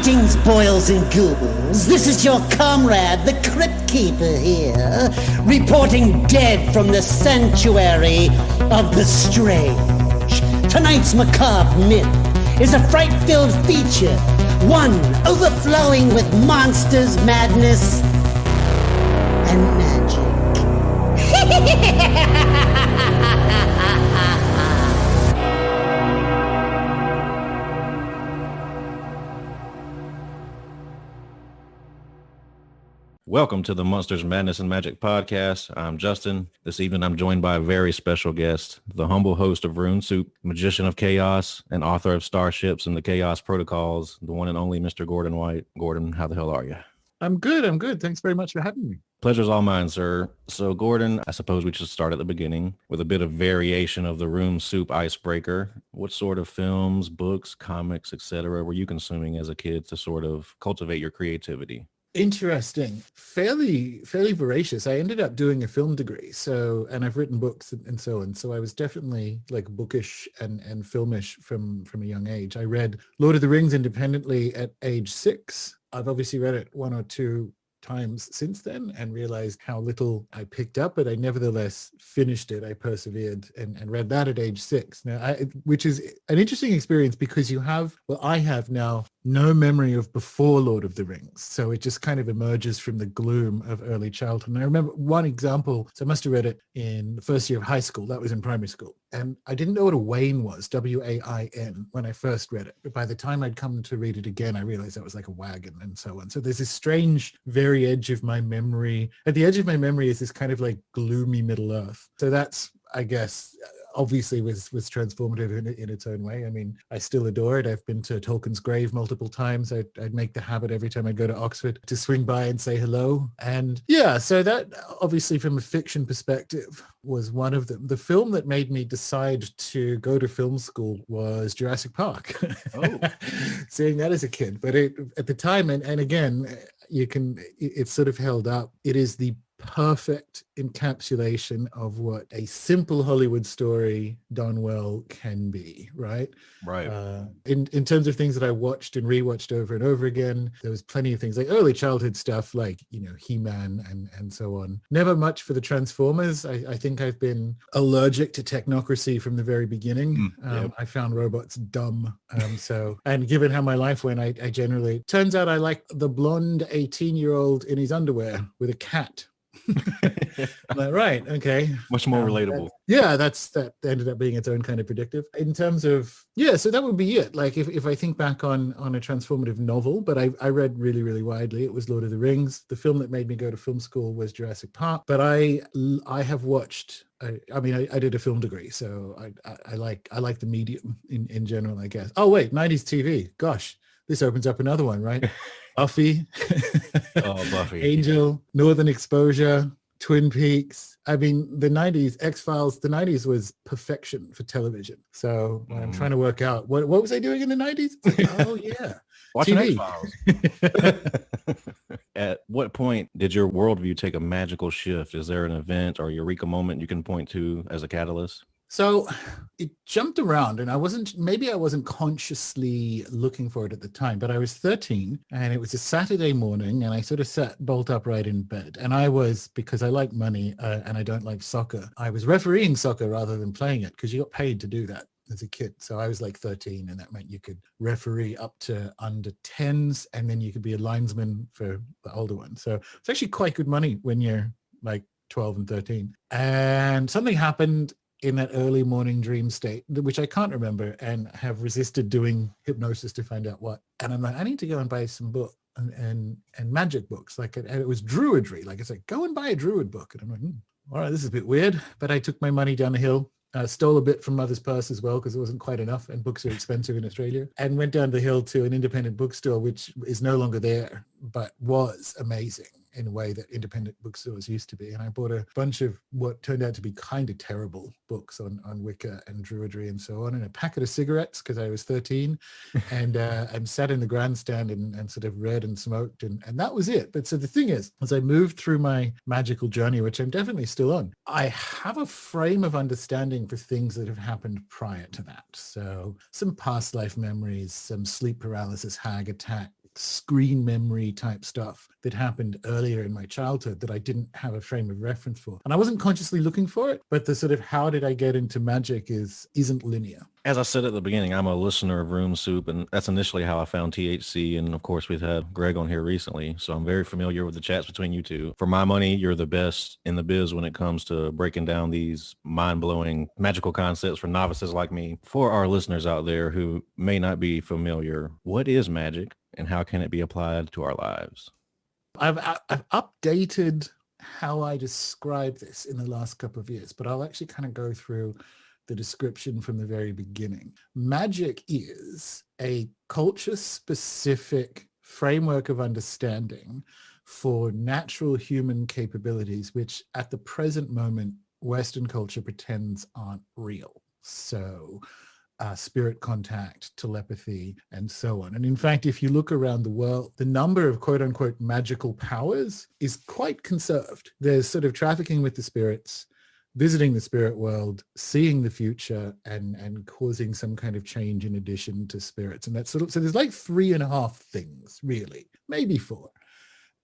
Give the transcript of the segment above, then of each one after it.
Greetings, boils and ghouls. This is your comrade, the Crypt Keeper here, reporting dead from the sanctuary of the strange. Tonight's macabre myth is a fright-filled feature, one overflowing with monsters, madness, and magic. Welcome to the Monsters, Madness, and Magic podcast. I'm Justin. This evening, I'm joined by a very special guest, the humble host of Rune Soup, magician of chaos, and author of Starships and the Chaos Protocols, the one and only Mr. Gordon White. Gordon, how the hell are you? I'm good. Thanks very much for having me. Pleasure's all mine, sir. So, Gordon, I suppose we should start at the beginning with a bit of variation of the Rune Soup icebreaker. What sort of films, books, comics, etc. were you consuming as a kid to sort of cultivate your creativity? Interesting. Fairly voracious. I ended up doing a film degree, and I've written books and so on. So I was definitely like bookish and filmish from a young age. I read Lord of the Rings independently at age 6. I've obviously read it one or two times since then and realized how little I picked up, but I nevertheless finished it. I persevered and read that at age 6. Now, which is an interesting experience because I have now no memory of before Lord of the Rings. So it just kind of emerges from the gloom of early childhood. And I remember one example, so I must have read it in the first year of high school. That was in primary school. And I didn't know what a wain was, W-A-I-N, when I first read it. But by the time I'd come to read it again, I realized that was like a wagon and so on. So there's this strange, very edge of my memory. At the edge of my memory is this kind of like gloomy Middle Earth. So that's, I guess, obviously was transformative in its own way. I mean, I still adore it. I've been to Tolkien's grave multiple times. I'd make the habit every time I'd go to Oxford to swing by and say hello. And yeah, so that obviously from a fiction perspective was one of them. The film that made me decide to go to film school was Jurassic Park. Oh. Seeing that as a kid. But at the time, and again, it's sort of held up. It is the perfect encapsulation of what a simple Hollywood story done well can be, right? Right. In terms of things that I watched and rewatched over and over again, there was plenty of things like early childhood stuff like, He-Man and so on. Never much for the Transformers. I think I've been allergic to technocracy from the very beginning. Yep. I found robots dumb. And given how my life went, I generally, turns out I like the blonde 18-year-old in his underwear with a cat. I'm like, right, okay. Much more relatable. That ended up being its own kind of predictive. In terms of, so that would be it. Like if I think back on a transformative novel, but I read really, really widely, it was Lord of the Rings. The film that made me go to film school was Jurassic Park. But I have watched, I did a film degree, so I like the medium in general, I guess. Oh, wait, 90s TV. Gosh, this opens up another one, right? Buffy. Buffy. Angel, Northern Exposure, Twin Peaks. I mean, the 90s, X-Files, the 90s was perfection for television. So when I'm trying to work out, what was I doing in the 90s? Like, oh, yeah. Watching X-Files. At what point did your worldview take a magical shift? Is there an event or eureka moment you can point to as a catalyst? So it jumped around and I wasn't consciously looking for it at the time, but I was 13 and it was a Saturday morning and I sort of sat bolt upright in bed. And I was, because I like money and I don't like soccer, I was refereeing soccer rather than playing it because you got paid to do that as a kid. So I was like 13 and that meant you could referee up to under 10s and then you could be a linesman for the older ones. So it's actually quite good money when you're like 12 and 13. And something happened in that early morning dream state, which I can't remember and have resisted doing hypnosis to find out what. And I'm like, I need to go and buy some book and magic books. And it was druidry. Like it's like, go and buy a druid book. And I'm like, all right, this is a bit weird. But I took my money down the hill, stole a bit from mother's purse as well, because it wasn't quite enough. And books are expensive in Australia. And went down the hill to an independent bookstore, which is no longer there, but was amazing in a way that independent bookstores used to be. And I bought a bunch of what turned out to be kind of terrible books on Wicca and Druidry and so on, and a packet of cigarettes because I was 13 and sat in the grandstand and sort of read and smoked and that was it. But so the thing is, as I moved through my magical journey, which I'm definitely still on, I have a frame of understanding for things that have happened prior to that. So some past life memories, some sleep paralysis, hag attack, screen memory type stuff that happened earlier in my childhood that I didn't have a frame of reference for. And I wasn't consciously looking for it, but the sort of how did I get into magic isn't linear. As I said at the beginning, I'm a listener of Rune Soup, and that's initially how I found THC. And of course, we've had Greg on here recently, so I'm very familiar with the chats between you two. For my money, you're the best in the biz when it comes to breaking down these mind-blowing magical concepts for novices like me. For our listeners out there who may not be familiar, what is magic and how can it be applied to our lives? I've updated how I describe this in the last couple of years, but I'll actually kind of go through the description from the very beginning. Magic is a culture-specific framework of understanding for natural human capabilities, which at the present moment, Western culture pretends aren't real. So spirit contact, telepathy, and so on. And in fact, if you look around the world, the number of quote unquote magical powers is quite conserved. There's sort of trafficking with the spirits, visiting the spirit world, seeing the future, and causing some kind of change in addition to spirits. And that's sort of, so there's like 3.5 things, really, maybe 4.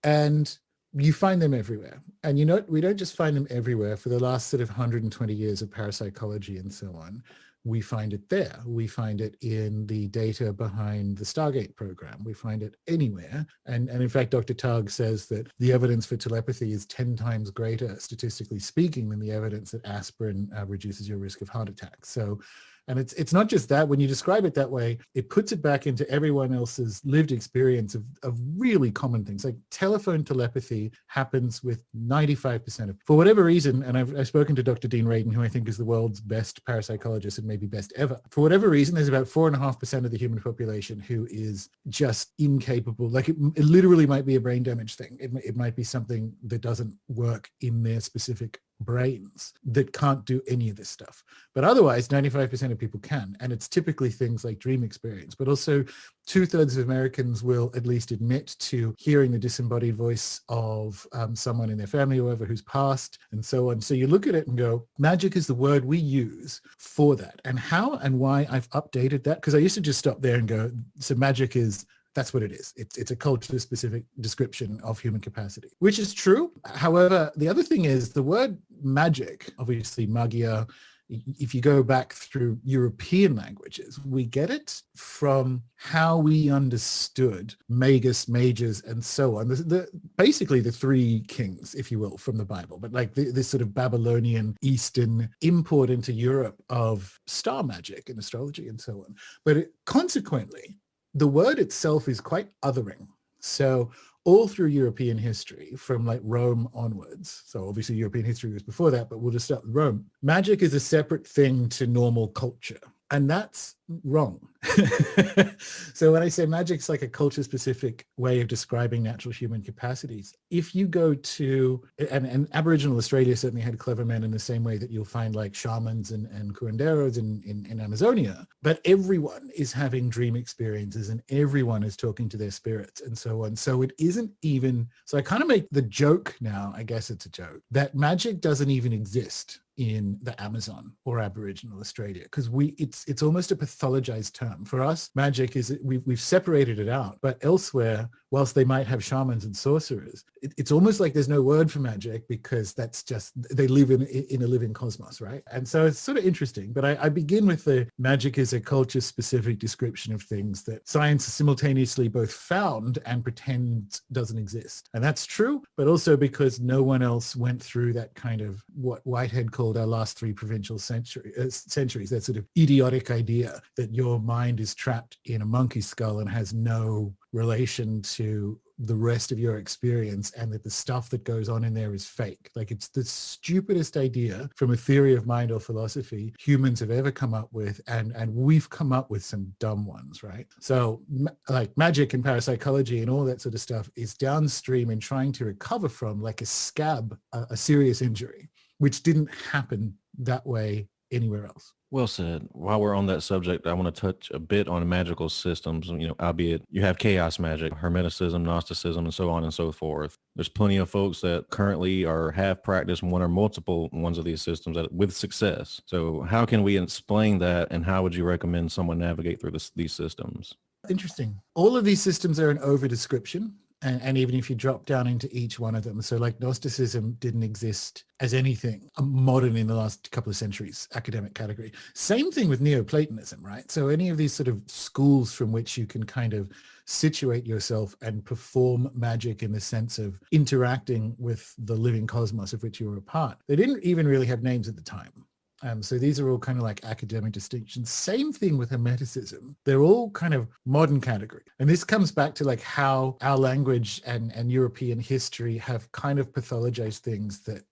And you find them everywhere. And you know, we don't just find them everywhere. For the last sort of 120 years of parapsychology and so on, we find it there. We find it in the data behind the Stargate program. We find it anywhere. And in fact, Dr. Tugg says that the evidence for telepathy is 10 times greater, statistically speaking, than the evidence that aspirin reduces your risk of heart attack. So, and it's not just that. When you describe it that way, it puts it back into everyone else's lived experience of really common things. Like telephone telepathy happens with 95% of, for whatever reason, and I've spoken to Dr. Dean Radin, who I think is the world's best parapsychologist and maybe best ever. For whatever reason, there's about 4.5% of the human population who is just incapable. Like it literally might be a brain damage thing. It might be something that doesn't work in their specific brains that can't do any of this stuff. But otherwise, 95% of people can. And it's typically things like dream experience, but also 2/3 of Americans will at least admit to hearing the disembodied voice of someone in their family or whoever who's passed and so on. So you look at it and go, magic is the word we use for that. And how and why I've updated that, because I used to just stop there and go, so magic is, that's what it is. It's a culture-specific description of human capacity, which is true. However, the other thing is the word magic, obviously magia, if you go back through European languages, we get it from how we understood magus, mages, and so on. Basically the 3 kings, if you will, from the Bible, but like this sort of Babylonian Eastern import into Europe of star magic and astrology and so on. But consequently, the word itself is quite othering. So all through European history, from like Rome onwards, so obviously European history was before that, but we'll just start with Rome, magic is a separate thing to normal culture. And that's wrong. So when I say magic's like a culture-specific way of describing natural human capacities, if you go to, and Aboriginal Australia certainly had clever men in the same way that you'll find like shamans and curanderos in Amazonia, but everyone is having dream experiences and everyone is talking to their spirits and so on. So it isn't even, so I kind of make the joke now, I guess it's a joke, that magic doesn't even exist in the Amazon or Aboriginal Australia, because it's almost a pathologized term. For us, magic is, we've separated it out, but elsewhere, whilst they might have shamans and sorcerers, it's almost like there's no word for magic, because that's just, they live in a living cosmos, right? And so it's sort of interesting, but I begin with the magic is a culture-specific description of things that science simultaneously both found and pretends doesn't exist. And that's true, but also because no one else went through that kind of what Whitehead called our last 3 provincial centuries, that sort of idiotic idea that your mind is trapped in a monkey skull and has no relation to the rest of your experience, and that the stuff that goes on in there is fake. Like, it's the stupidest idea from a theory of mind or philosophy humans have ever come up with, and we've come up with some dumb ones, right? So like magic and parapsychology and all that sort of stuff is downstream in trying to recover from, like a scab, a serious injury, which didn't happen that way anywhere else. Well said. While we're on that subject, I want to touch a bit on magical systems, albeit you have chaos magic, hermeticism, Gnosticism, and so on and so forth. There's plenty of folks that currently have practiced one or multiple ones of these systems with success. So how can we explain that, and how would you recommend someone navigate through these systems? Interesting. All of these systems are an over description. And even if you drop down into each one of them, so like Gnosticism didn't exist as anything modern in the last couple of centuries, academic category. Same thing with Neoplatonism, right? So any of these sort of schools from which you can kind of situate yourself and perform magic in the sense of interacting with the living cosmos of which you were a part, they didn't even really have names at the time. So these are all kind of like academic distinctions. Same thing with Hermeticism. They're all kind of modern category. And this comes back to like how our language and European history have kind of pathologized things that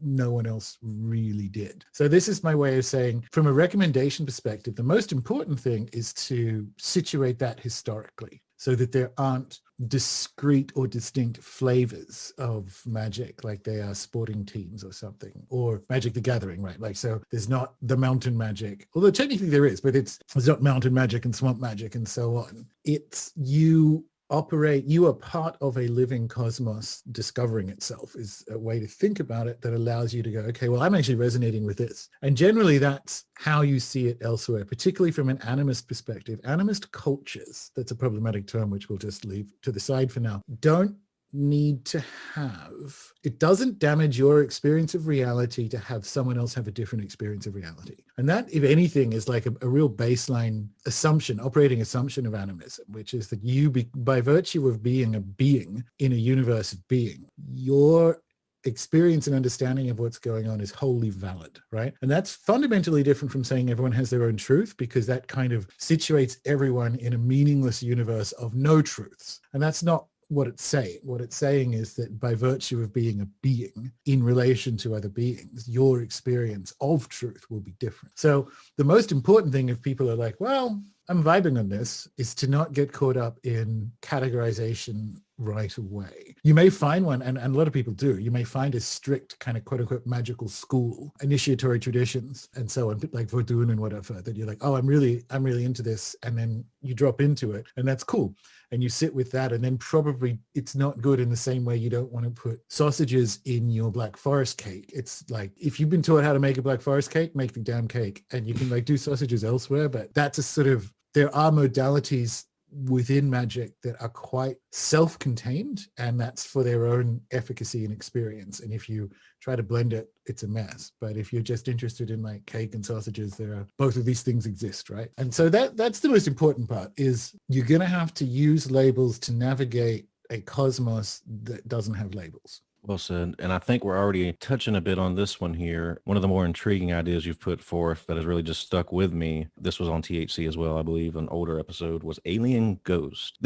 no one else really did. So this is my way of saying, from a recommendation perspective, the most important thing is to situate that historically so that there aren't discrete or distinct flavors of magic like they are sporting teams or something, or Magic the Gathering, right? Like, so there's not the mountain magic, although technically there is, but there's not mountain magic and swamp magic and so on. It's you are part of a living cosmos discovering itself is a way to think about it that allows you to go, okay, well, I'm actually resonating with this. And generally that's how you see it elsewhere, particularly from an animist perspective. Animist cultures, that's a problematic term, which we'll just leave to the side for now, don't need to have, it doesn't damage your experience of reality to have someone else have a different experience of reality. And that, if anything, is like a real baseline assumption, operating assumption of animism, which is that by virtue of being a being in a universe of being, your experience and understanding of what's going on is wholly valid, right? And that's fundamentally different from saying everyone has their own truth, because that kind of situates everyone in a meaningless universe of no truths. And that's not what it's saying. What it's saying is that by virtue of being a being in relation to other beings, your experience of truth will be different. So the most important thing, if people are like, well, I'm vibing on this, is to not get caught up in categorization right away. You may find one, and a lot of people do, you may find a strict kind of quote unquote magical school, initiatory traditions and so on, like Vodun and whatever, that you're like, oh, I'm really into this. And then you drop into it and that's cool. And you sit with that, and then probably it's not good in the same way you don't want to put sausages in your Black Forest cake. It's like, if you've been taught how to make a Black Forest cake, make the damn cake, and you can like do sausages elsewhere. But that's a sort of, there are modalities within magic that are quite self-contained, and that's for their own efficacy and experience. And if you try to blend it, it's a mess. But if you're just interested in like cake and sausages, both of these things exist, right? And so that's the most important part, is you're going to have to use labels to navigate a cosmos that doesn't have labels. Well said. And I think we're already touching a bit on this one here. One of the more intriguing ideas you've put forth that has really just stuck with me, this was on THC as well, I believe, an older episode, was alien ghost.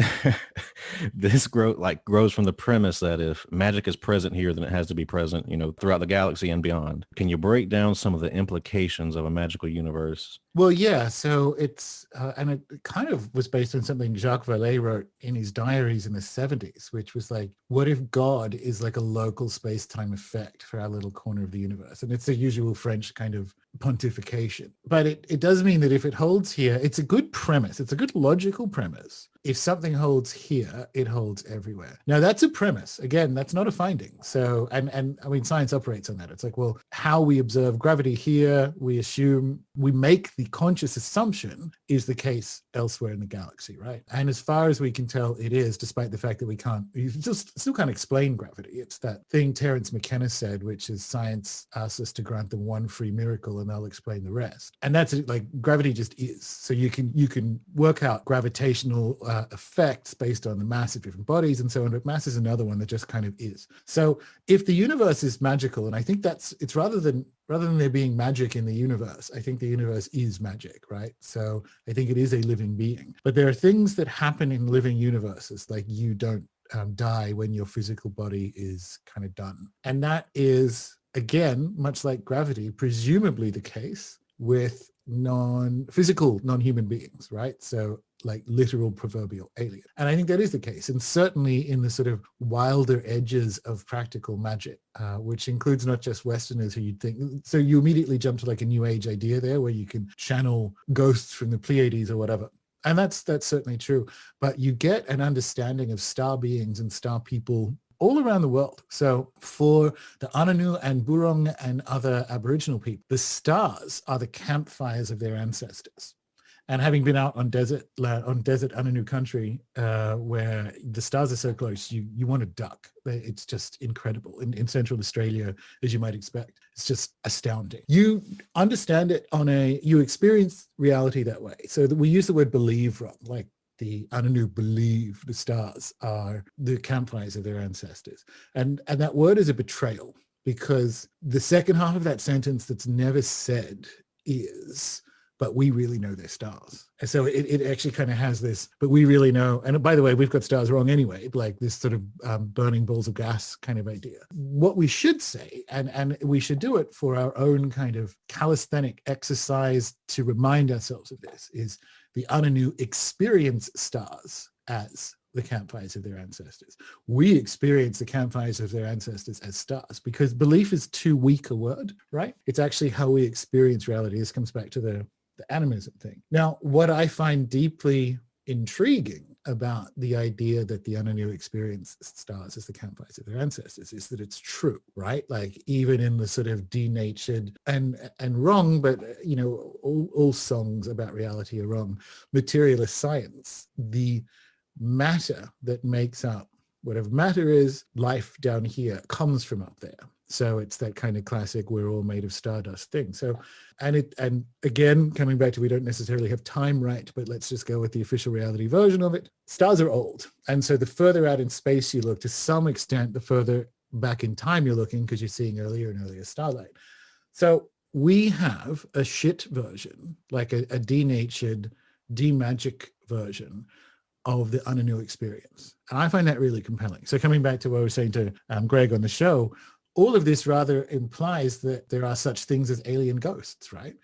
This grows from the premise that if magic is present here, then it has to be present, throughout the galaxy and beyond. Can you break down some of the implications of a magical universe? Well, yeah. So it's, and it kind of was based on something Jacques Vallée wrote in his diaries in the 70s, which was like, what if God is like a local space-time effect for our little corner of the universe? And it's the usual French kind of pontification. But it does mean that if it holds here, it's a good premise. It's a good logical premise. If something holds here, it holds everywhere. Now that's a premise. Again, that's not a finding. So, and I mean, science operates on that. It's like, well, how we observe gravity here, we make the conscious assumption is the case elsewhere in the galaxy, right? And as far as we can tell, it is, despite the fact that you still can't explain gravity. It's that thing Terence McKenna said, which is science asks us to grant them one free miracle and they'll explain the rest. And that's it, like gravity just is. So you can work out gravitational effects based on the mass of different bodies and so on, but mass is another one that just kind of is. So if the universe is magical, and I think it's rather than there being magic in the universe, I think the universe is magic, right? So I think it is a living being. But there are things that happen in living universes, like you don't die when your physical body is kind of done. And that is, again, much like gravity, presumably the case with non-physical, non-human beings, right? So like literal proverbial alien. And I think that is the case. And certainly in the sort of wilder edges of practical magic, which includes not just Westerners who you'd think, so you immediately jump to like a new age idea there where you can channel ghosts from the Pleiades or whatever. And that's certainly true. But you get an understanding of star beings and star people all around the world. So for the Ananu and Burong and other Aboriginal people, the stars are the campfires of their ancestors. And having been out on desert Ananu country, where the stars are so close, you want to duck. It's just incredible. In Central Australia, as you might expect, it's just astounding. You understand it you experience reality that way. So that we use the word believe wrong, like the Ananu believe the stars are the campfires of their ancestors. And that word is a betrayal, because the second half of that sentence that's never said is, but we really know they're stars. And so it actually kind of has this, but we really know, and by the way, we've got stars wrong anyway, like this sort of burning balls of gas kind of idea. What we should say, and we should do it for our own kind of calisthenic exercise to remind ourselves of this, is the Ananu experience stars as the campfires of their ancestors. We experience the campfires of their ancestors as stars, because belief is too weak a word, right? It's actually how we experience reality. This comes back to the animism thing. Now, what I find deeply intriguing about the idea that the Ananu experience stars as the campfires of their ancestors is that it's true, right? Like even in the sort of denatured and wrong, but all songs about reality are wrong, materialist science, the matter that makes up whatever matter is, life down here, comes from up there. So it's that kind of classic we're all made of stardust thing. So and again, coming back to, we don't necessarily have time right, but let's just go with the official reality version of it. Stars are old. And so the further out in space you look, to some extent, the further back in time you're looking, because you're seeing earlier and earlier starlight. So we have a shit version, like a denatured, demagic version of the Ananu experience. And I find that really compelling. So coming back to what I was saying to Greg on the show, all of this rather implies that there are such things as alien ghosts, right?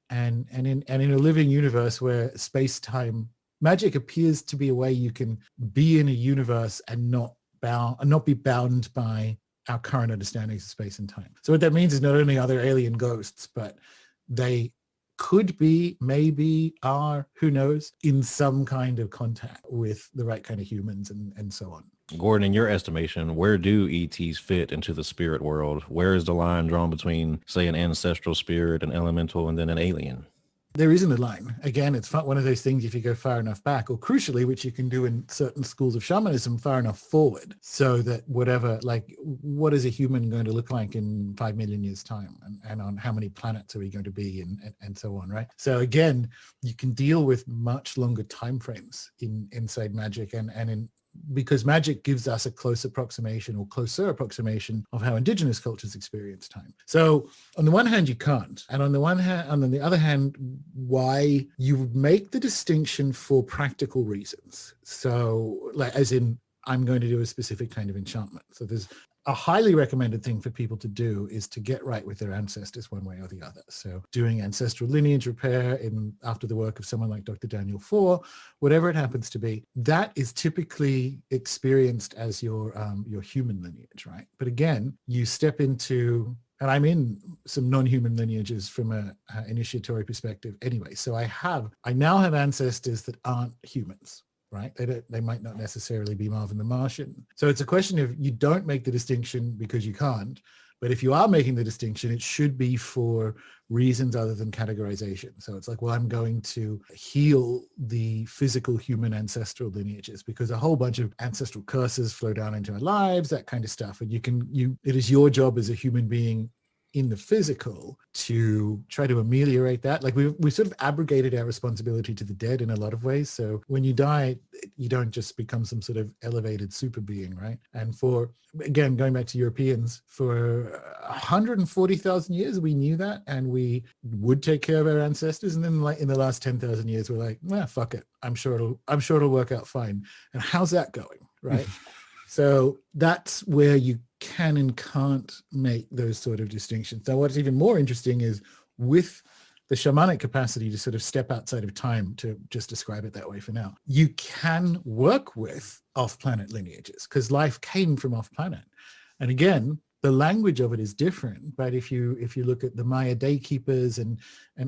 And in a living universe where space-time magic appears to be a way you can be in a universe and not be bound by our current understandings of space and time. So what that means is not only are there alien ghosts, but they could be, maybe are, who knows, in some kind of contact with the right kind of humans and so on. Gordon, in your estimation, where do ETs fit into the spirit world? Where is the line drawn between, say, an ancestral spirit, an elemental, and then an alien? There isn't a line. Again, it's one of those things, if you go far enough back, or crucially, which you can do in certain schools of shamanism, far enough forward, so that whatever, like, what is a human going to look like in 5 million years' time? And on how many planets are we going to be, and so on, right? So again, you can deal with much longer timeframes inside magic, because magic gives us a closer approximation of how indigenous cultures experience time. So on the one hand, you can't. And on the other hand, why you make the distinction for practical reasons. So like, as in, I'm going to do a specific kind of enchantment. So there's a highly recommended thing for people to do is to get right with their ancestors one way or the other. So doing ancestral lineage repair after the work of someone like Dr. Daniel Four, whatever it happens to be, that is typically experienced as your human lineage, right? But again, you step into, and I'm in some non-human lineages from an initiatory perspective anyway. So I now have ancestors that aren't humans, right? They might not necessarily be Marvin the Martian. So it's a question of, you don't make the distinction because you can't, but if you are making the distinction, it should be for reasons other than categorization. So it's like, well, I'm going to heal the physical human ancestral lineages because a whole bunch of ancestral curses flow down into our lives, that kind of stuff. And it is your job as a human being in the physical to try to ameliorate that. Like we sort of abrogated our responsibility to the dead in a lot of ways. So when you die, you don't just become some sort of elevated super being, right? And again, going back to Europeans, for 140,000 years, we knew that, and we would take care of our ancestors. And then like in the last 10,000 years, we're like, fuck it. I'm sure it'll work out fine. And how's that going, right? So that's where you can and can't make those sort of distinctions. Now, what's even more interesting is with the shamanic capacity to sort of step outside of time, to just describe it that way for now, you can work with off-planet lineages because life came from off-planet. And again, the language of it is different. But if you look at the Maya day keepers and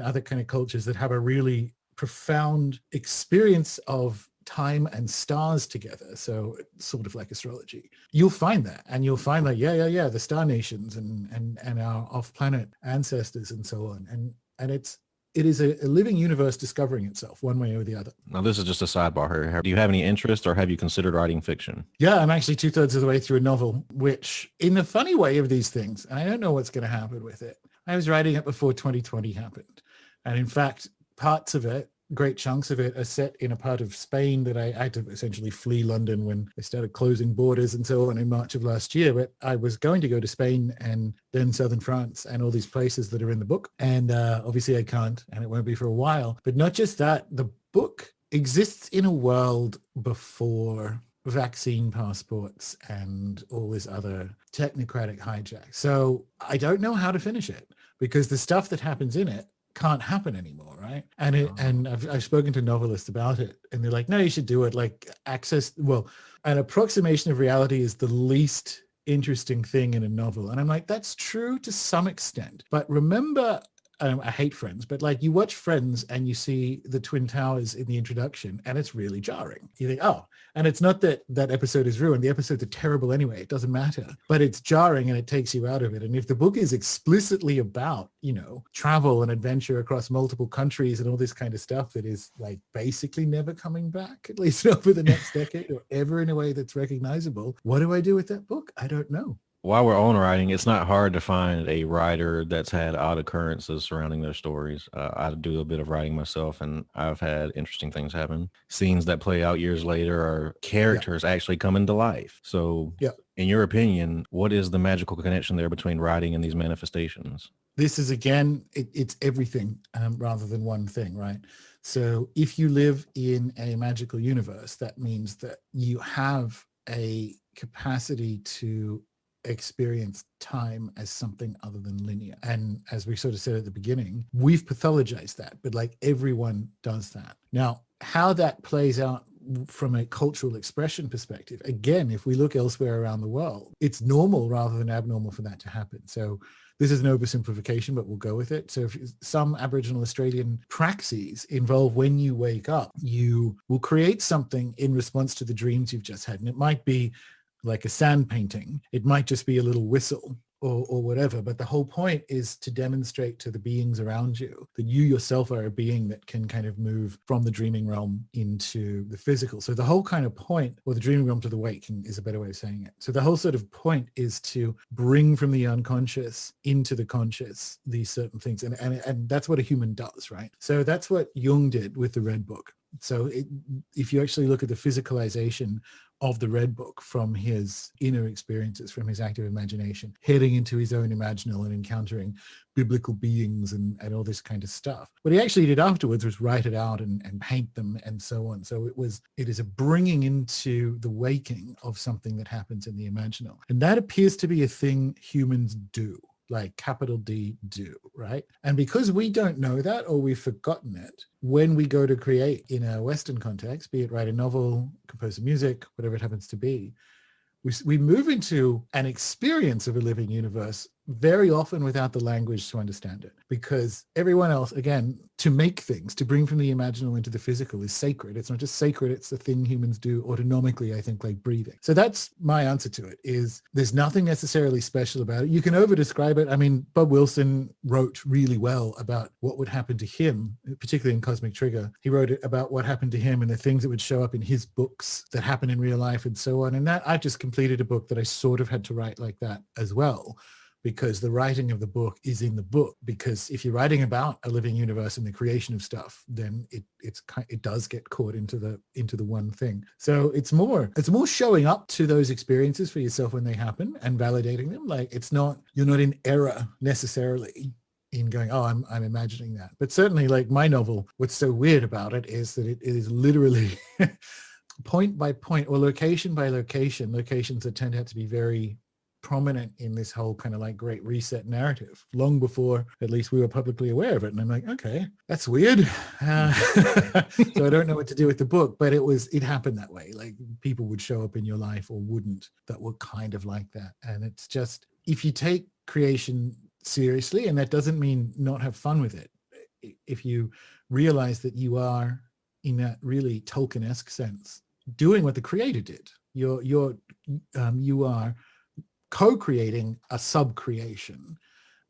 other kind of cultures that have a really profound experience of time and stars together, so sort of like astrology, you'll find that, and you'll find that the star nations and our off-planet ancestors and so on, and it's it is a living universe discovering itself one way or the other. Now, this is just a sidebar here. Do you have any interest or have you considered writing fiction? Yeah, I'm actually 2/3 of the way through a novel, which in the funny way of these things, and I don't know what's going to happen with it. I was writing it before 2020 happened. And in fact, parts of it, great chunks of it, are set in a part of Spain that I had to essentially flee London when they started closing borders and so on in March of last year. But I was going to go to Spain and then southern France and all these places that are in the book. And obviously I can't, and it won't be for a while. But not just that, the book exists in a world before vaccine passports and all this other technocratic hijack. So I don't know how to finish it because the stuff that happens in it can't happen anymore, right? And I've spoken to novelists about it, and they're like, no, you should do it. Like an approximation of reality is the least interesting thing in a novel. And I'm like, that's true to some extent. But remember, I hate Friends, but like you watch Friends and you see the Twin Towers in the introduction and it's really jarring. You think, oh, and it's not that that episode is ruined. The episodes are terrible anyway. It doesn't matter, but it's jarring and it takes you out of it. And if the book is explicitly about, travel and adventure across multiple countries and all this kind of stuff that is like basically never coming back, at least not for the next decade or ever in a way that's recognizable, what do I do with that book? I don't know. While we're on writing, it's not hard to find a writer that's had odd occurrences surrounding their stories. I do a bit of writing myself, and I've had interesting things happen. Scenes that play out years later are characters actually coming to life. So in your opinion, what is the magical connection there between writing and these manifestations? This is, again, it's everything rather than one thing, right? So if you live in a magical universe, that means that you have a capacity to experience time as something other than linear. And as we sort of said at the beginning, we've pathologized that, but like everyone does that. Now, how that plays out from a cultural expression perspective, again, if we look elsewhere around the world, it's normal rather than abnormal for that to happen. So this is an oversimplification, but we'll go with it. So if some Aboriginal Australian praxis involve when you wake up, you will create something in response to the dreams you've just had. And it might be like a sand painting. It might just be a little whistle or whatever. But the whole point is to demonstrate to the beings around you that you yourself are a being that can kind of move from the dreaming realm into the physical. So the whole kind of point, or the dreaming realm to the waking is a better way of saying it. So the whole sort of point is to bring from the unconscious into the conscious these certain things. And that's what a human does, right? So that's what Jung did with the Red Book. So if you actually look at the physicalization of the Red Book from his inner experiences, from his active imagination, heading into his own imaginal and encountering biblical beings and all this kind of stuff. What he actually did afterwards was write it out and paint them and so on. So it is a bringing into the waking of something that happens in the imaginal. And that appears to be a thing humans do. Like capital D do, right? And because we don't know that, or we've forgotten it, when we go to create in a Western context, be it write a novel, compose some music, whatever it happens to be, we move into an experience of a living universe very often without the language to understand it, because everyone else, again, to make things, to bring from the imaginal into the physical is sacred. It's not just sacred, it's the thing humans do autonomically, I think, like breathing. So that's my answer to it, is there's nothing necessarily special about it. You can over-describe it. I mean, Bob Wilson wrote really well about what would happen to him, particularly in Cosmic Trigger. He wrote it about what happened to him and the things that would show up in his books that happen in real life and so on. And that I just completed a book that I sort of had to write like that as well, because the writing of the book is in the book. Because if you're writing about a living universe and the creation of stuff, then it does get caught into the one thing. So it's more showing up to those experiences for yourself when they happen and validating them. Like you're not in error necessarily in going, oh, I'm imagining that. But certainly, like my novel, what's so weird about it is that it is literally point by point or location by location, locations that turned out to be very prominent in this whole kind of like Great Reset narrative long before at least we were publicly aware of it. And I'm like, okay, that's weird. So I don't know what to do with the book, but it happened that way. Like people would show up in your life or wouldn't that were kind of like that. And it's just, if you take creation seriously, and that doesn't mean not have fun with it, if you realize that you are, in that really Tolkien-esque sense, doing what the creator did, you are co-creating a sub-creation.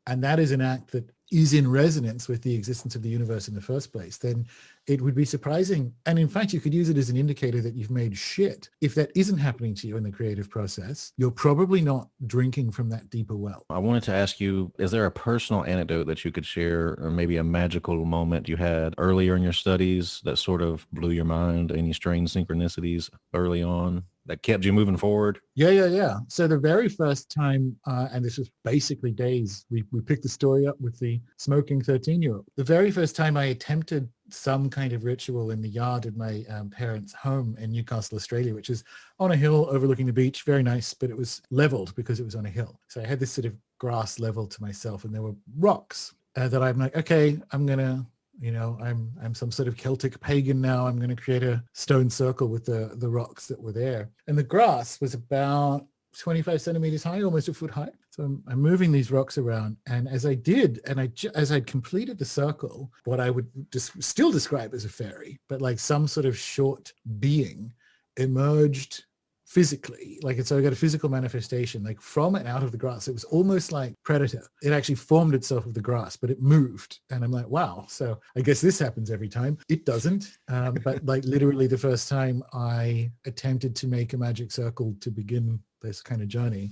And that is an act that is in resonance with the existence of the universe in the first place, then it would be surprising. And in fact, you could use it as an indicator that you've made shit. If that isn't happening to you in the creative process, you're probably not drinking from that deeper well. I wanted to ask you, is there a personal anecdote that you could share, or maybe a magical moment you had earlier in your studies that sort of blew your mind? Any strange synchronicities early on that kept you moving forward? Yeah. So the very first time, and this was basically days, we picked the story up with the smoking 13-year-old. The very first time I attempted some kind of ritual in the yard of my parents' home in Newcastle, Australia, which is on a hill overlooking the beach, very nice, but it was leveled because it was on a hill. So I had this sort of grass level to myself, and there were rocks that I'm like, okay, I'm going to, I'm some sort of Celtic pagan now. I'm going to create a stone circle with the rocks that were there. And the grass was about 25 centimeters high, almost a foot high. So I'm moving these rocks around. And as I did, and as I'd completed the circle, what I would still describe as a fairy, but like some sort of short being emerged physically, so I got a physical manifestation, like from and out of the grass. It was almost like Predator. It actually formed itself of the grass, but it moved. And I'm like, wow. So I guess this happens every time. It doesn't. But like literally the first time I attempted to make a magic circle to begin this kind of journey,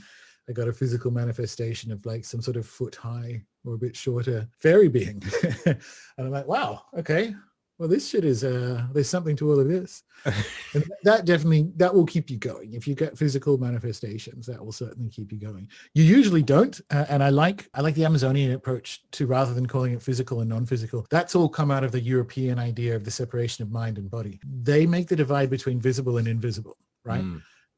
I got a physical manifestation of like some sort of foot high or a bit shorter fairy being. And I'm like, wow, okay. Well, this shit is, there's something to all of this. And that will keep you going. If you get physical manifestations, that will certainly keep you going. You usually don't. And I like the Amazonian approach to, rather than calling it physical and non-physical, that's all come out of the European idea of the separation of mind and body. They make the divide between visible and invisible, right?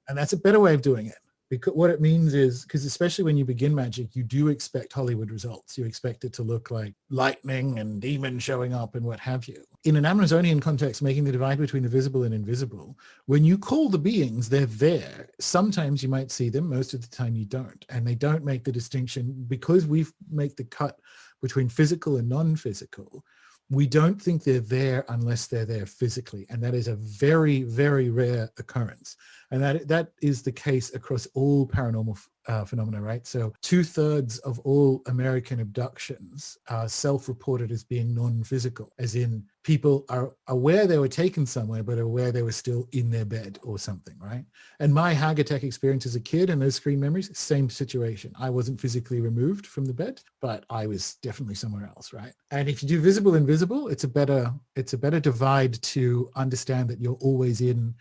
And that's a better way of doing it. Because what it means is, because especially when you begin magic, you do expect Hollywood results. You expect it to look like lightning and demons showing up and what have you. In an Amazonian context, making the divide between the visible and invisible, when you call the beings, they're there. Sometimes you might see them, most of the time you don't. And they don't make the distinction, because we make the cut between physical and non-physical. We don't think they're there unless they're there physically. And that is a very, very rare occurrence. And that is the case across all paranormal phenomena, right? So 2/3 of all American abductions are self-reported as being non-physical, as in people are aware they were taken somewhere, but aware they were still in their bed or something, right? And my Hag attack experience as a kid and those screen memories, same situation. I wasn't physically removed from the bed, but I was definitely somewhere else, right? And if you do visible invisible, it's a better divide to understand that you're always in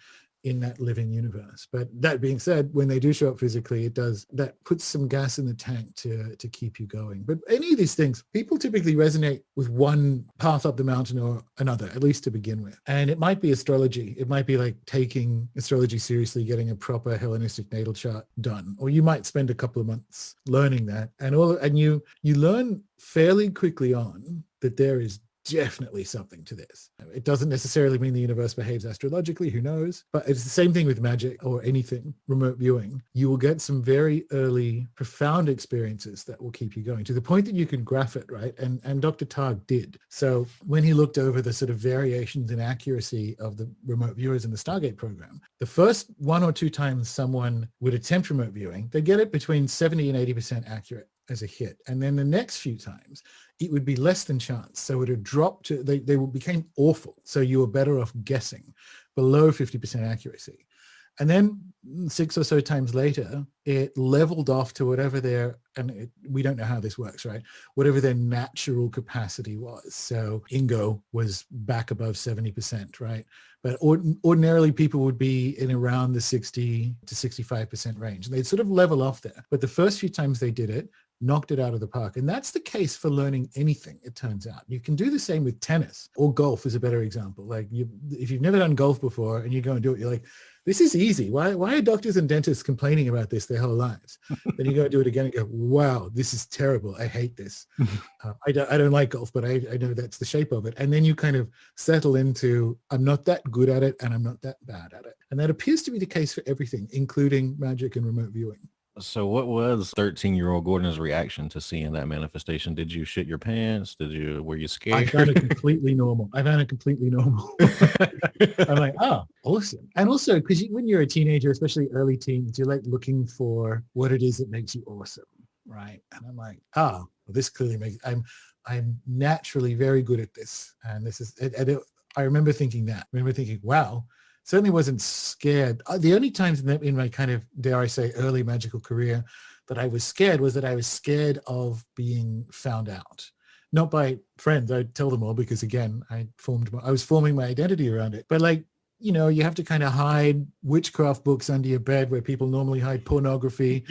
that living universe. But that being said, when they do show up physically, that puts some gas in the tank to keep you going. But any of these things, people typically resonate with one path up the mountain or another, at least to begin with. And it might be astrology. It might be like taking astrology seriously, getting a proper Hellenistic natal chart done. Or you might spend a couple of months learning that. And you learn fairly quickly on that there is definitely something to this. It doesn't necessarily mean the universe behaves astrologically, who knows? But it's the same thing with magic or anything, remote viewing. You will get some very early, profound experiences that will keep you going to the point that you can graph it, right? And Dr. Targ did. So when he looked over the sort of variations in accuracy of the remote viewers in the Stargate program, the first 1 or 2 times someone would attempt remote viewing, they get it between 70 and 80% accurate as a hit. And then the next few times, it would be less than chance. So it would drop to, they became awful. So you were better off guessing below 50% accuracy. And then 6 or so times later, it leveled off to whatever we don't know how this works, right? Whatever their natural capacity was. So Ingo was back above 70%, right? But ordinarily people would be in around the 60 to 65% range. And they'd sort of level off there. But the first few times they did it, knocked it out of the park. And that's the case for learning anything, it turns out. You can do the same with tennis, or golf is a better example. Like if you've never done golf before and you go and do it, you're like, this is easy. Why are doctors and dentists complaining about this their whole lives? Then you go do it again and go, wow, this is terrible. I hate this. I don't like golf, but I know that's the shape of it. And then you kind of settle into, I'm not that good at it and I'm not that bad at it. And that appears to be the case for everything, including magic and remote viewing. So what was 13-year-old Gordon's reaction to seeing that manifestation? Did you shit your pants? Were you scared? I found it completely normal. I'm like, oh, awesome. And also, because when you're a teenager, especially early teens, you're like looking for what it is that makes you awesome, right? And I'm like, well, this clearly makes, I'm I'm naturally very good at this. And this is, I remember thinking that. I remember thinking, wow, certainly wasn't scared. The only times in my kind of, dare I say, early magical career that I was scared was that I was scared of being found out. Not by friends. I'd tell them all because, again, I was forming my identity around it. But like, you know, you have to kind of hide witchcraft books under your bed where people normally hide pornography.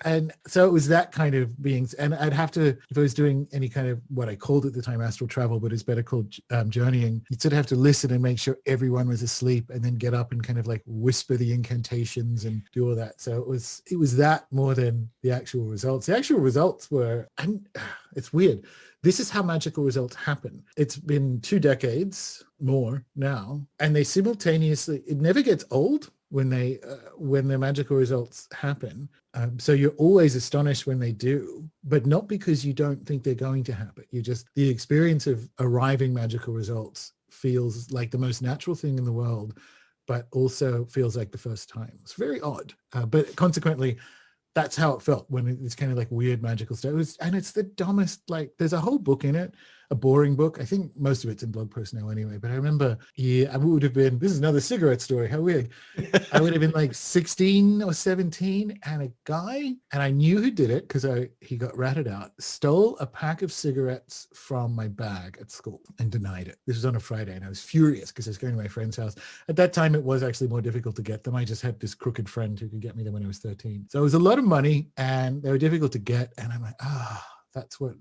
And so it was that kind of beings. And I'd have to, if I was doing any kind of what I called at the time astral travel, but it's better called journeying, you'd sort of have to listen and make sure everyone was asleep and then get up and kind of like whisper the incantations and do all that. So it was that more than the actual results. The actual results were, and it's weird. This is how magical results happen. It's been 2 decades more now, and they simultaneously, it never gets old when the magical results happen. So you're always astonished when they do, but not because you don't think they're going to happen. The experience of arriving magical results feels like the most natural thing in the world, but also feels like the first time. It's very odd, but consequently, that's how it felt when it's kind of like weird magical stuff. And it's the dumbest, like there's a whole book in it, a boring book. I think most of it's in blog posts now anyway, but I remember, I would have been, this is another cigarette story, how weird. I would have been like 16 or 17 and a guy, and I knew who did it because he got ratted out, stole a pack of cigarettes from my bag at school and denied it. This was on a Friday and I was furious because I was going to my friend's house. At that time, it was actually more difficult to get them. I just had this crooked friend who could get me them when I was 13. So it was a lot of money and they were difficult to get. And I'm like, that's what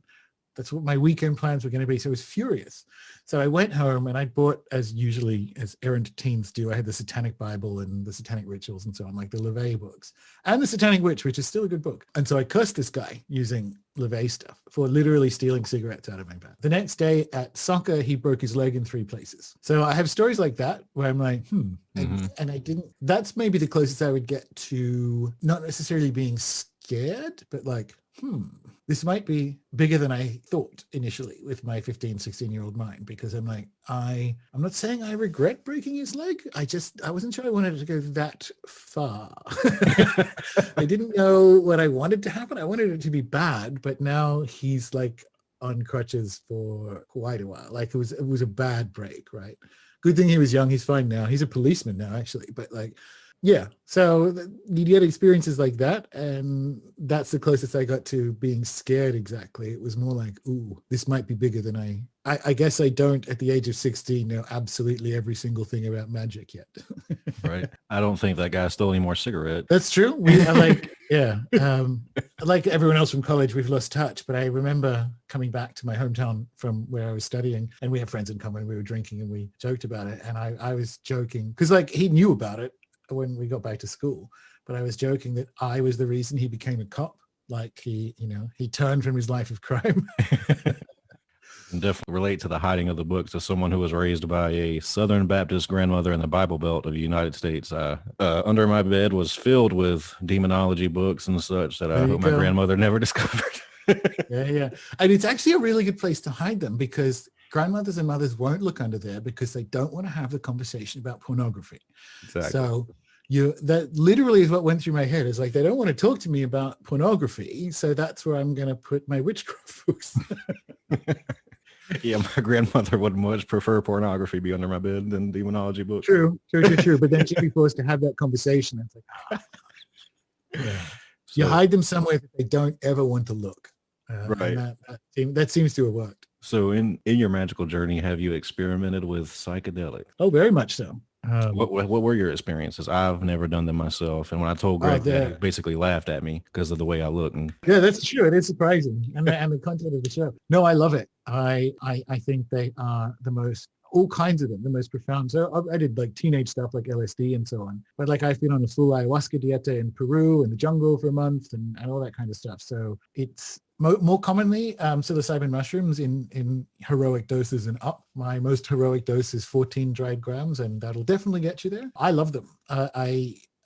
my weekend plans were going to be. So I was furious. So I went home and I bought, as usually as errant teens do, I had the Satanic Bible and the Satanic Rituals and so on, like the LaVey books and the Satanic Witch, which is still a good book. And so I cursed this guy using LaVey stuff for literally stealing cigarettes out of my bag. The next day at soccer, he broke his leg in 3 places. So I have stories like that where I'm like, and I didn't, that's maybe the closest I would get to not necessarily being scared, but like, this might be bigger than I thought initially with my 15, 16-year-old mind, because I'm like, I'm not saying I regret breaking his leg. I wasn't sure I wanted it to go that far. I didn't know what I wanted to happen. I wanted it to be bad, but now he's like on crutches for quite a while. Like it was a bad break, right? Good thing he was young. He's fine now. He's a policeman now, actually, but like, yeah, so you get experiences like that, and that's the closest I got to being scared exactly. It was more like, ooh, this might be bigger than I guess I don't, at the age of 16, know absolutely every single thing about magic yet. Right. I don't think that guy stole any more cigarettes. That's true. Like everyone else from college, we've lost touch, but I remember coming back to my hometown from where I was studying, and we have friends in common. We were drinking and we joked about it, and I was joking because like he knew about it when we got back to school, but I was joking that I was the reason he became a cop. Like he turned from his life of crime. And definitely relate to the hiding of the books as someone who was raised by a Southern Baptist grandmother in the Bible Belt of the United States. Under my bed was filled with demonology books and such that I hope my grandmother never discovered. Yeah. And it's actually a really good place to hide them because grandmothers and mothers won't look under there because they don't want to have the conversation about pornography. Exactly. So that literally is what went through my head. Is like, they don't want to talk to me about pornography. So that's where I'm going to put my witchcraft books. Yeah, my grandmother would much prefer pornography be under my bed than demonology books. True. But then she'd be forced to have that conversation. It's like, yeah. So, you hide them somewhere that they don't ever want to look. Right. That seems to have worked. So in your magical journey, have you experimented with psychedelics? Oh, very much so. What were your experiences? I've never done them myself. And when I told Greg that, he basically laughed at me because of the way I look. And yeah, that's true. It is surprising. And the content of the show. No, I love it. I think they are all kinds of them, the most profound. So I did like teenage stuff like LSD and so on. But like I've been on a full ayahuasca dieta in Peru in the jungle for a month and all that kind of stuff. So it's more commonly psilocybin mushrooms in heroic doses and up. My most heroic dose is 14 dried grams, and that'll definitely get you there. I love them.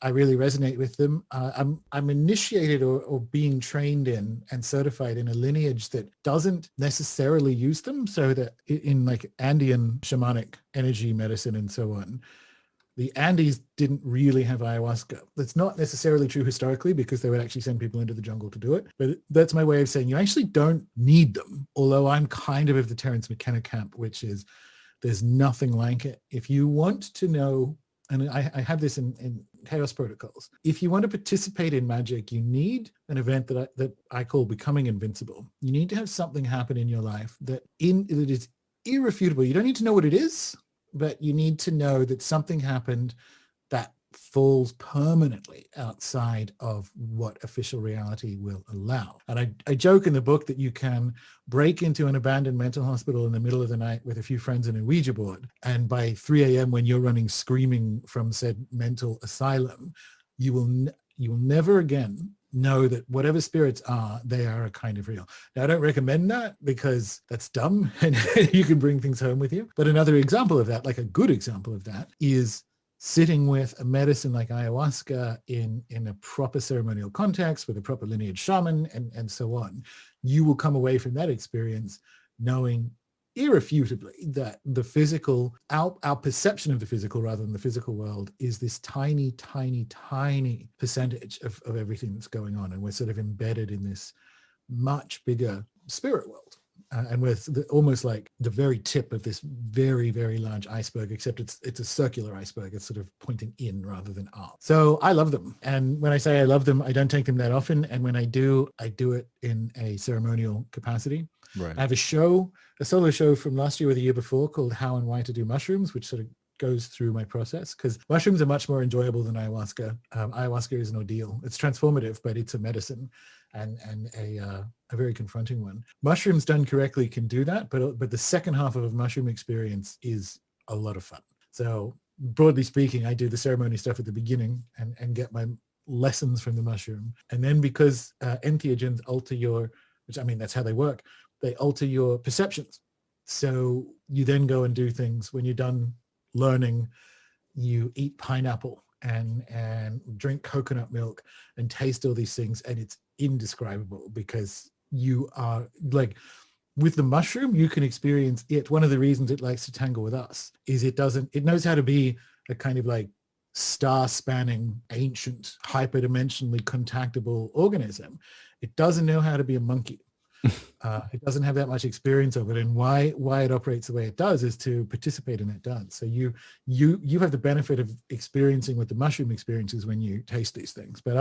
I really resonate with them. I'm initiated or being trained in and certified in a lineage that doesn't necessarily use them. So that in like Andean shamanic energy medicine and so on, the Andes didn't really have ayahuasca. That's not necessarily true historically because they would actually send people into the jungle to do it. But that's my way of saying you actually don't need them. Although I'm kind of the Terence McKenna camp, which is there's nothing like it. If you want to know, and I have this in Chaos Protocols, if you want to participate in magic, you need an event that I call becoming invincible. You need to have something happen in your life that is irrefutable. You don't need to know what it is, but you need to know that something happened that falls permanently outside of what official reality will allow. And I joke in the book that you can break into an abandoned mental hospital in the middle of the night with a few friends and a Ouija board, and by 3 a.m. when you're running screaming from said mental asylum, you will never again know that whatever spirits are, they are a kind of real. Now, I don't recommend that because that's dumb and you can bring things home with you. But another example of that, like a good example of that, is sitting with a medicine like ayahuasca in a proper ceremonial context with a proper lineage shaman and so on. You will come away from that experience knowing irrefutably that the physical, our perception of the physical rather than the physical world is this tiny, tiny, tiny percentage of everything that's going on. And we're sort of embedded in this much bigger spirit world. And we're almost like the very tip of this very, very large iceberg, except it's a circular iceberg. It's sort of pointing in rather than out. So I love them. And when I say I love them, I don't take them that often. And when I do it in a ceremonial capacity. Right. I have a solo show from last year or the year before called How and Why to Do Mushrooms, which sort of goes through my process because mushrooms are much more enjoyable than ayahuasca. Ayahuasca is an ordeal. It's transformative, but it's a medicine and a very confronting one. Mushrooms done correctly can do that, but the second half of a mushroom experience is a lot of fun. So broadly speaking, I do the ceremony stuff at the beginning and get my lessons from the mushroom. And then because entheogens alter that's how they work, they alter your perceptions. So you then go and do things when you're done learning, you eat pineapple and drink coconut milk and taste all these things, and it's indescribable because you are like, with the mushroom you can experience it. One of the reasons it likes to tangle with us is it knows how to be a kind of like star-spanning ancient hyperdimensionally contactable organism. It doesn't know how to be a monkey. It doesn't have that much experience of it, and why it operates the way it does is to participate in it done. So you have the benefit of experiencing what the mushroom experiences when you taste these things. But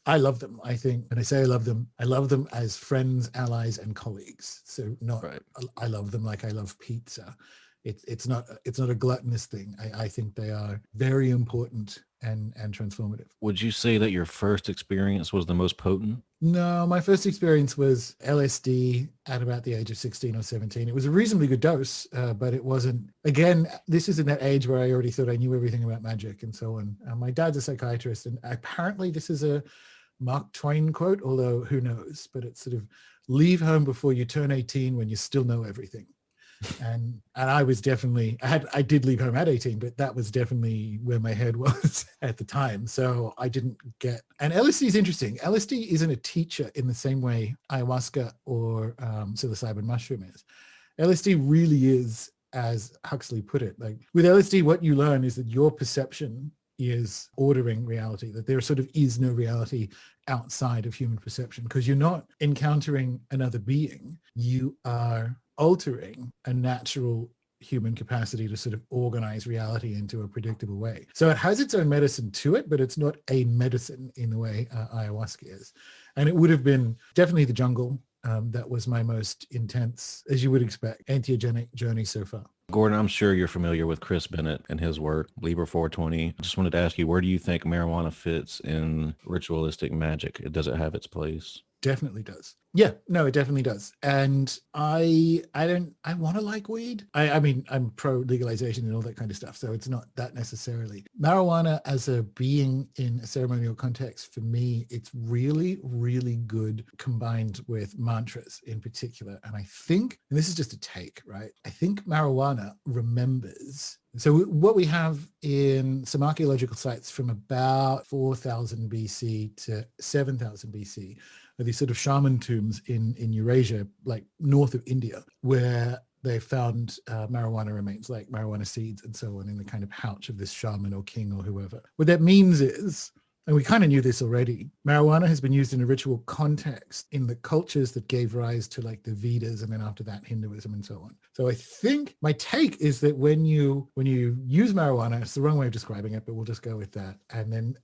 I love them. I think when I say I love them as friends, allies, and colleagues. So not right. I love them like I love pizza. It's not a gluttonous thing. I think they are very important and transformative. Would you say that your first experience was the most potent? No, my first experience was LSD at about the age of 16 or 17. It was a reasonably good dose, but it wasn't. Again, this is in that age where I already thought I knew everything about magic and so on. My dad's a psychiatrist, and apparently this is a Mark Twain quote, although who knows, but it's sort of leave home before you turn 18 when you still know everything. And I was definitely, I did leave home at 18, but that was definitely where my head was at the time. So I didn't get, and LSD is interesting. LSD isn't a teacher in the same way ayahuasca or psilocybin mushroom is. LSD really is, as Huxley put it, like with LSD, what you learn is that your perception is ordering reality, that there sort of is no reality outside of human perception because you're not encountering another being. You are altering a natural human capacity to sort of organize reality into a predictable way. So it has its own medicine to it, but it's not a medicine in the way ayahuasca is. And it would have been definitely the jungle. That was my most intense, as you would expect, entheogenic journey so far. Gordon, I'm sure you're familiar with Chris Bennett and his work, Libra 420. I just wanted to ask you, where do you think marijuana fits in ritualistic magic? Does it have its place? Definitely does. Yeah, no, it definitely does. And I want to like weed. I mean, I'm pro legalization and all that kind of stuff. So it's not that necessarily. Marijuana as a being in a ceremonial context, for me, it's really, really good combined with mantras in particular. And I think, and this is just a take, right? I think marijuana remembers. So what we have in some archaeological sites from about 4000 BC to 7000 BC are these sort of shaman tombs in Eurasia, like north of India, where they found marijuana remains, like marijuana seeds and so on, in the kind of pouch of this shaman or king or whoever. What that means is, and we kind of knew this already, marijuana has been used in a ritual context in the cultures that gave rise to like the Vedas, and then after that Hinduism and so on. So I think my take is that when you use marijuana, it's the wrong way of describing it, but we'll just go with that, and then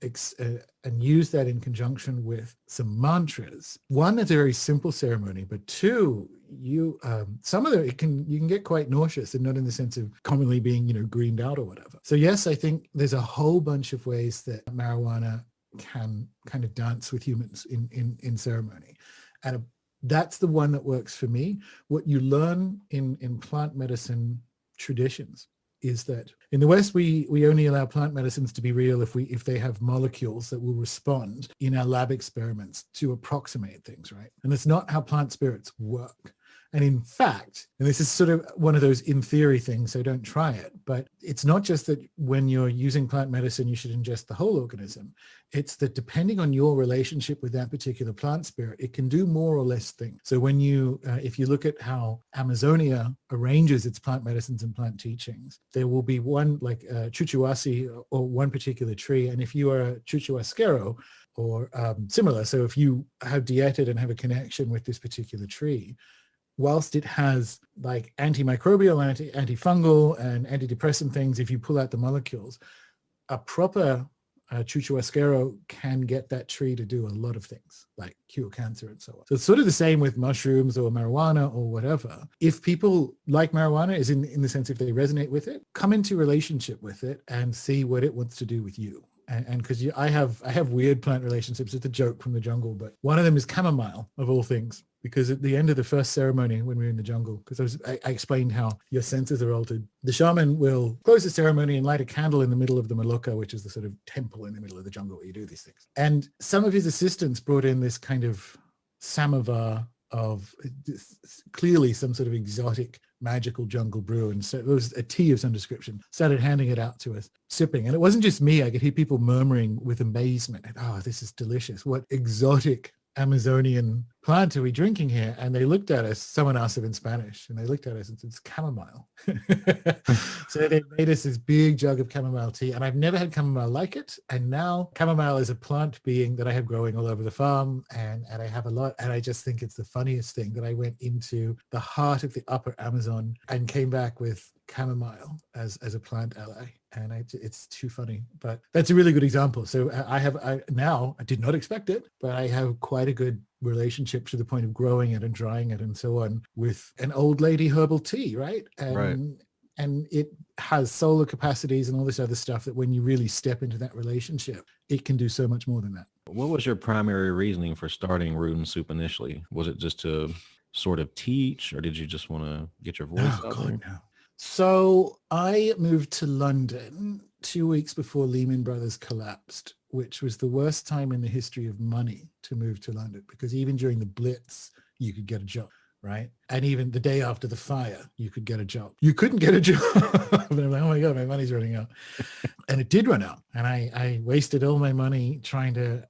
and use that in conjunction with some mantras. One, it's a very simple ceremony, but two, you some of it you can get quite nauseous, and not in the sense of commonly being greened out or whatever. So yes, I think there's a whole bunch of ways that marijuana can kind of dance with humans in ceremony, and that's the one that works for me. What you learn in plant medicine traditions is that in the West, we only allow plant medicines to be real if they have molecules that will respond in our lab experiments to approximate things, right? And that's not how plant spirits work. And in fact, and this is sort of one of those in theory things, so don't try it, but it's not just that when you're using plant medicine, you should ingest the whole organism. It's that depending on your relationship with that particular plant spirit, it can do more or less things. So when if you look at how Amazonia arranges its plant medicines and plant teachings, there will be one like chuchuasi or one particular tree. And if you are a chuchuasquero or similar, so if you have dieted and have a connection with this particular tree, whilst it has like antimicrobial, antifungal, and antidepressant things, if you pull out the molecules, a proper chuchuasquero can get that tree to do a lot of things, like cure cancer and so on. So it's sort of the same with mushrooms or marijuana or whatever. If people like marijuana, is in the sense if they resonate with it, come into relationship with it and see what it wants to do with you. And because I have weird plant relationships. It's a joke from the jungle, but one of them is chamomile, of all things. Because at the end of the first ceremony, when we were in the jungle, because I explained how your senses are altered, the shaman will close the ceremony and light a candle in the middle of the Maloka, which is the sort of temple in the middle of the jungle where you do these things. And some of his assistants brought in this kind of samovar of clearly some sort of exotic magical jungle brew, and so it was a tea of some description, started handing it out to us, sipping. And it wasn't just me. I could hear people murmuring with amazement, oh, this is delicious. What exotic Amazonian plant are we drinking here? And they looked at us, someone asked it in Spanish, and they looked at us and said, it's chamomile. So they made us this big jug of chamomile tea, and I've never had chamomile like it. And now chamomile is a plant being that I have growing all over the farm, and I have a lot. And I just think it's the funniest thing that I went into the heart of the upper Amazon and came back with chamomile as a plant ally. And it's too funny, but that's a really good example. So I did not expect it, but I have quite a good relationship to the point of growing it and drying it and so on with an old lady herbal tea, right? And it has solar capacities and all this other stuff that when you really step into that relationship, it can do so much more than that. What was your primary reasoning for starting Rune Soup initially? Was it just to sort of teach, or did you just want to get your voice out there? No. So I moved to London 2 weeks before Lehman Brothers collapsed, which was the worst time in the history of money to move to London, because even during the Blitz, you could get a job, right? And even the day after the fire, you could get a job. You couldn't get a job. And I'm like, oh my God, my money's running out. And it did run out. And I wasted all my money trying to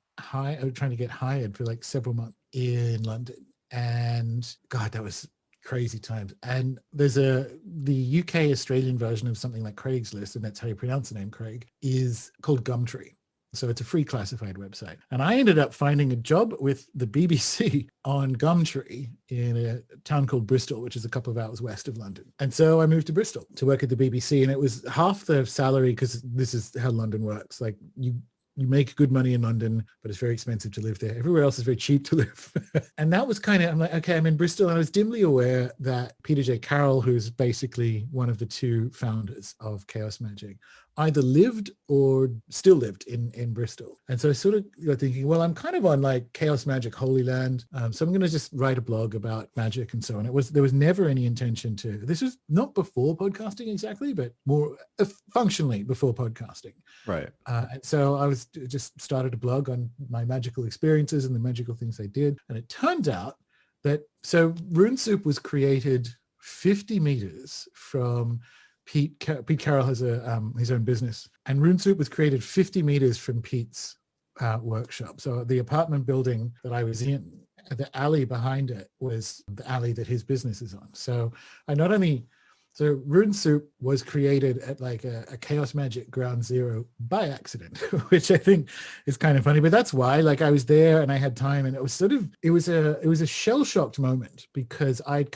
get hired for like several months in London. And God, that was crazy times. And there's the UK Australian version of something like Craigslist, and that's how you pronounce the name Craig, is called Gumtree. So it's a free classified website. And I ended up finding a job with the BBC on Gumtree in a town called Bristol, which is a couple of hours west of London. And so I moved to Bristol to work at the BBC, and it was half the salary, because this is how London works. Like you make good money in London, but it's very expensive to live there. Everywhere else is very cheap to live. And that was kind of, I'm like, okay, I'm in Bristol. And I was dimly aware that Peter J. Carroll, who's basically one of the two founders of Chaos Magic, either lived or still lived in Bristol. And so I sort of got thinking, well, I'm kind of on like Chaos Magic Holy Land. So I'm going to just write a blog about magic and so on. There was never any intention to, this was not before podcasting exactly, but more functionally before podcasting. Right. And so I was just started a blog on my magical experiences and the magical things I did. And it turned out that, so Rune Soup was created 50 meters from Pete Carroll has his own business, and Rune Soup was created 50 meters from Pete's workshop. So the apartment building that I was in the alley behind it was the alley that his business is on. So so Rune Soup was created at like a chaos magic ground zero by accident, which I think is kind of funny. But that's why, like, I was there and I had time, and it was a shell-shocked moment, because I'd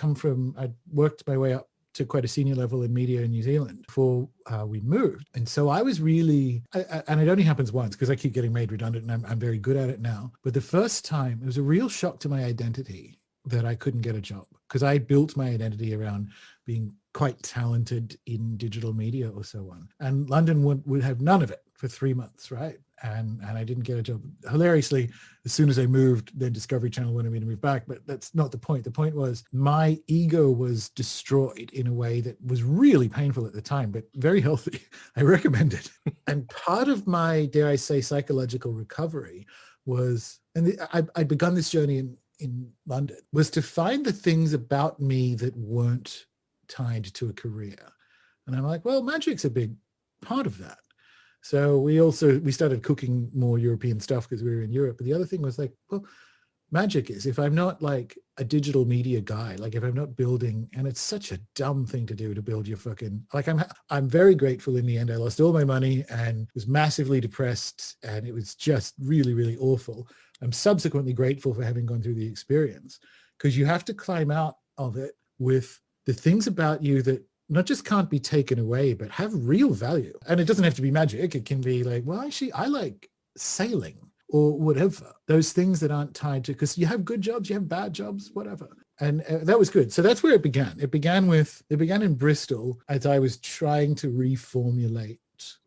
worked my way up to quite a senior level in media in New Zealand before we moved. And so I was really, and it only happens once because I keep getting made redundant, and I'm very good at it now. But the first time, it was a real shock to my identity that I couldn't get a job, because I built my identity around being quite talented in digital media or so on. And London would have none of it for 3 months, right? And I didn't get a job. Hilariously, as soon as I moved, then Discovery Channel wanted me to move back, but that's not the point. The point was my ego was destroyed in a way that was really painful at the time, but very healthy. I recommend it. And part of my, dare I say, psychological recovery was, and I'd begun this journey in London, was to find the things about me that weren't tied to a career. And I'm like, well, magic's a big part of that. So we started cooking more European stuff because we were in Europe. But the other thing was like, well, magic is, if I'm not like a digital media guy, like if I'm not building, and it's such a dumb thing to do, to build your fucking, like I'm very grateful in the end. I lost all my money and was massively depressed, and it was just really, really awful. I'm subsequently grateful for having gone through the experience, because you have to climb out of it with the things about you that not just can't be taken away, but have real value. And it doesn't have to be magic. It can be like, well, actually, I like sailing or whatever. Those things that aren't tied to, because you have good jobs, you have bad jobs, whatever. And that was good. So that's where it began. It began in Bristol, as I was trying to reformulate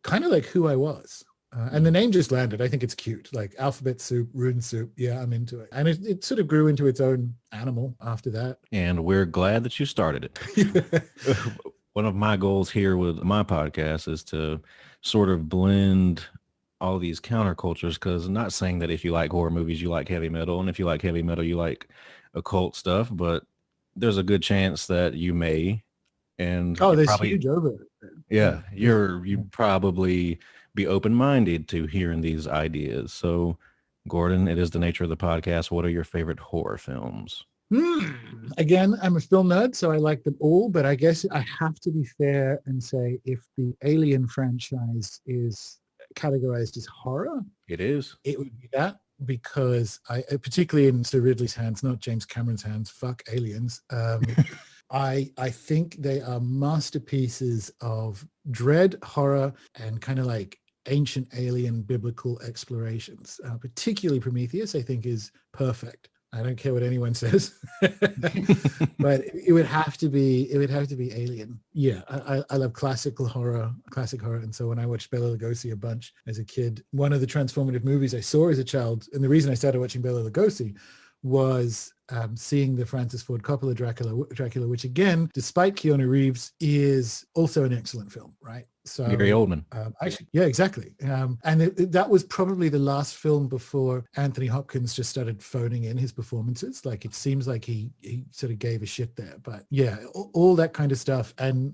kind of like who I was. And the name just landed. I think it's cute, like alphabet soup, rune soup. Yeah, I'm into it. And it sort of grew into its own animal after that. And we're glad that you started it. One of my goals here with my podcast is to sort of blend all these countercultures, because I'm not saying that if you like horror movies, you like heavy metal, and if you like heavy metal, you like occult stuff, but there's a good chance that you may. And there's probably, huge over. Yeah, you probably be open-minded to hearing these ideas. So, Gordon, it is the nature of the podcast. What are your favorite horror films? Again, I'm a film nerd, so I like them all, but I guess I have to be fair and say, if the Alien franchise is categorized as horror, it is. It would be that, because particularly in Sir Ridley's hands, not James Cameron's hands, fuck aliens. I think they are masterpieces of dread, horror, and kind of like ancient alien biblical explorations. Particularly Prometheus, I think, is perfect. I don't care what anyone says, but it would have to be Alien. Yeah, I love classic horror. And so when I watched Bela Lugosi a bunch as a kid, one of the transformative movies I saw as a child, and the reason I started watching Bela Lugosi was seeing the Francis Ford Coppola Dracula, which again, despite Keanu Reeves, is also an excellent film, right? So Gary Oldman. Actually, yeah, exactly. And that was probably the last film before Anthony Hopkins just started phoning in his performances. Like, it seems like he sort of gave a shit there. But yeah, all that kind of stuff. And,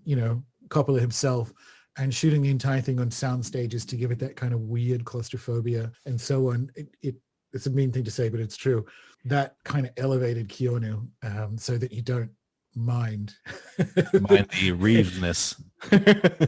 Coppola himself, and shooting the entire thing on sound stages to give it that kind of weird claustrophobia and so on. It's a mean thing to say, but it's true. That kind of elevated Keanu, so that you don't mind the Reeves-ness.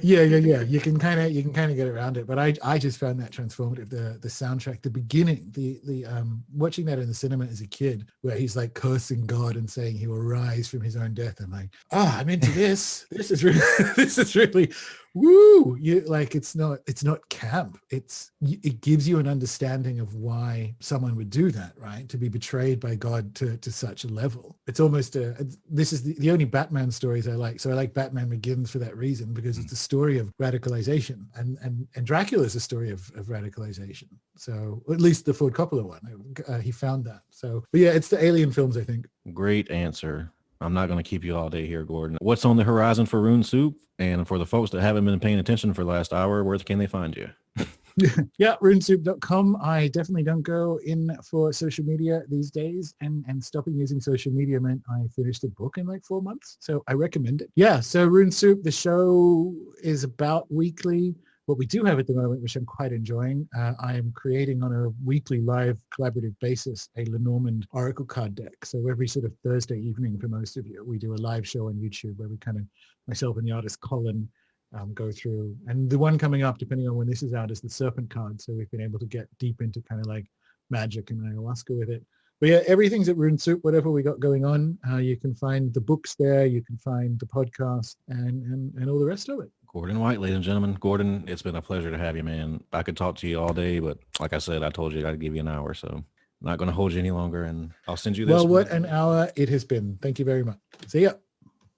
yeah. You can kind of get around it, but I just found that transformative. The soundtrack, the beginning, the watching that in the cinema as a kid, where he's like cursing God and saying he will rise from his own death. I'm like, I'm into this. This is really woo. You like, it's not camp. It gives you an understanding of why someone would do that, right? To be betrayed by God to such a level. It's almost this is the only Batman stories I like. So I like Batman Begins for that reason, because it's a story of radicalization, and Dracula is a story of radicalization. So at least the Ford Coppola one, he found that. So, but yeah, it's the Alien films, I think. Great answer. I'm not going to keep you all day here, Gordon. What's on the horizon for Rune Soup? And for the folks that haven't been paying attention for the last hour, where can they find you? Yeah, runesoup.com. I definitely don't go in for social media these days, and stopping using social media meant I finished a book in like 4 months. So I recommend it. Yeah, so Rune Soup, the show is about weekly. What we do have at the moment, which I'm quite enjoying, I am creating on a weekly live collaborative basis a Lenormand Oracle card deck. So every sort of Thursday evening for most of you, we do a live show on YouTube where we kind of, myself and the artist Colin, go through. And the one coming up, depending on when this is out, is the Serpent card. So we've been able to get deep into kind of like magic and ayahuasca with it. But yeah, everything's at Rune Soup, whatever we got going on. You can find the books there. You can find the podcast and all the rest of it. Gordon White, ladies and gentlemen. Gordon, it's been a pleasure to have you, man. I could talk to you all day, but like I said, I told you I'd give you an hour, so I'm not going to hold you any longer, and I'll send you this. Well, what an hour it has been. Thank you very much. See ya.